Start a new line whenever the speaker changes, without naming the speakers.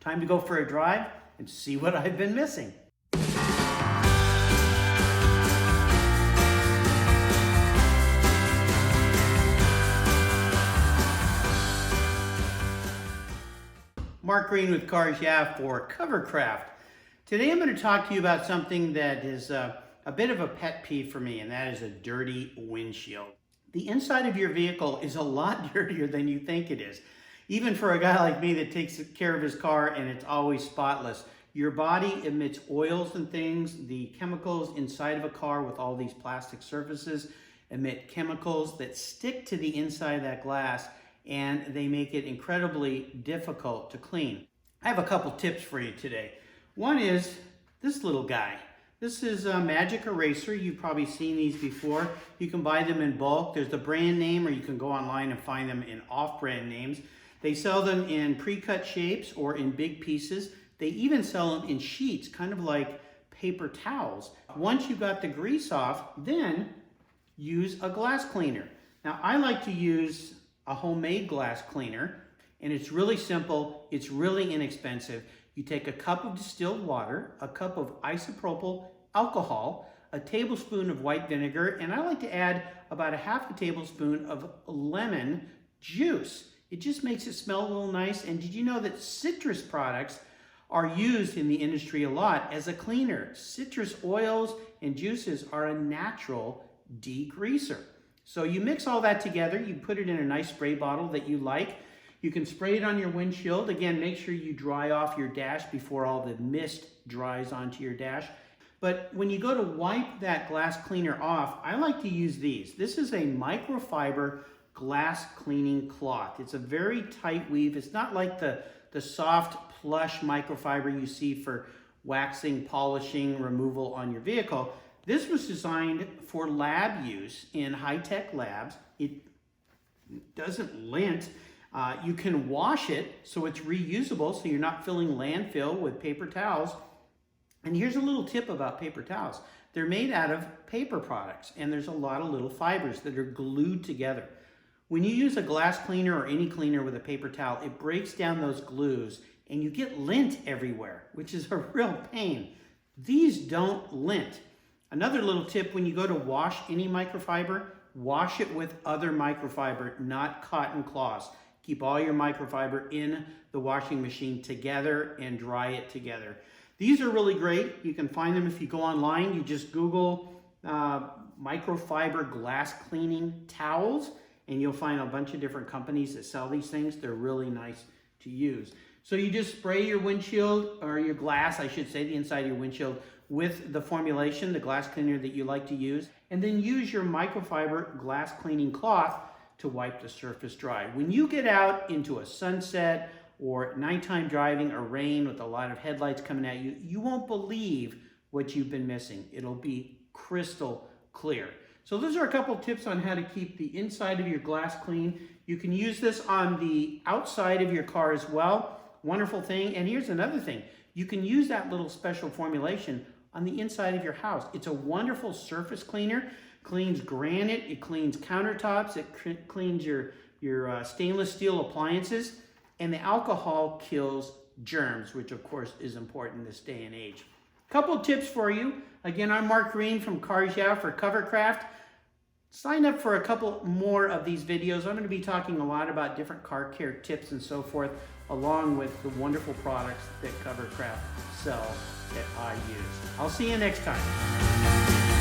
Time to go for a drive and see what I've been missing. Mark Greene with Cars Yeah for Covercraft. Today I'm going to talk to you about something that is a bit of a pet peeve for me, and that is a dirty windshield. The inside of your vehicle is a lot dirtier than you think it is. Even for a guy like me that takes care of his car and it's always spotless. Your body emits oils and things. The chemicals inside of a car with all these plastic surfaces emit chemicals that stick to the inside of that glass, and they make it incredibly difficult to clean. I have a couple tips for you today. One is this little guy. This is a Magic Eraser. You've probably seen these before. You can buy them in bulk. There's the brand name, or you can go online and find them in off-brand names. They sell them in pre-cut shapes or in big pieces. They even sell them in sheets, kind of like paper towels. Once you've got the grease off, then use a glass cleaner. Now, I like to use a homemade glass cleaner, and it's really simple, it's really inexpensive. You take a cup of distilled water, a cup of isopropyl alcohol, a tablespoon of white vinegar, and I like to add about a half a tablespoon of lemon juice. It just makes it smell a little nice. And did you know that citrus products are used in the industry a lot as a cleaner? Citrus oils and juices are a natural degreaser. So you mix all that together, you put it in a nice spray bottle that you like. You can spray it on your windshield. Again, make sure you dry off your dash before all the mist dries onto your dash. But when you go to wipe that glass cleaner off, I like to use these. This is a microfiber glass cleaning cloth. It's a very tight weave. It's not like the soft plush microfiber you see for waxing, polishing, removal on your vehicle. This was designed for lab use in high-tech labs. It doesn't lint. You can wash it so it's reusable, so you're not filling landfill with paper towels. And here's a little tip about paper towels. They're made out of paper products, and there's a lot of little fibers that are glued together. When you use a glass cleaner or any cleaner with a paper towel, it breaks down those glues, and you get lint everywhere, which is a real pain. These don't lint. Another little tip, when you go to wash any microfiber, wash it with other microfiber, not cotton cloths. Keep all your microfiber in the washing machine together and dry it together. These are really great. You can find them if you go online. You just Google microfiber glass cleaning towels, and you'll find a bunch of different companies that sell these things. They're really nice to use. So you just spray your windshield, or your glass, I should say, the inside of your windshield, with the formulation, the glass cleaner that you like to use, and then use your microfiber glass cleaning cloth to wipe the surface dry. When you get out into a sunset or nighttime driving or rain with a lot of headlights coming at you, you won't believe what you've been missing. It'll be crystal clear. So those are a couple tips on how to keep the inside of your glass clean. You can use this on the outside of your car as well. Wonderful thing. And here's another thing. You can use that little special formulation on the inside of your house. It's a wonderful surface cleaner. Cleans granite, it cleans countertops, it cleans your stainless steel appliances, and the alcohol kills germs, which of course is important in this day and age. Couple tips for you. Again, I'm Mark Greene from Cars Yeah for Covercraft. Sign up for a couple more of these videos. I'm going to be talking a lot about different car care tips and so forth, along with the wonderful products that Covercraft sells that I use. I'll see you next time.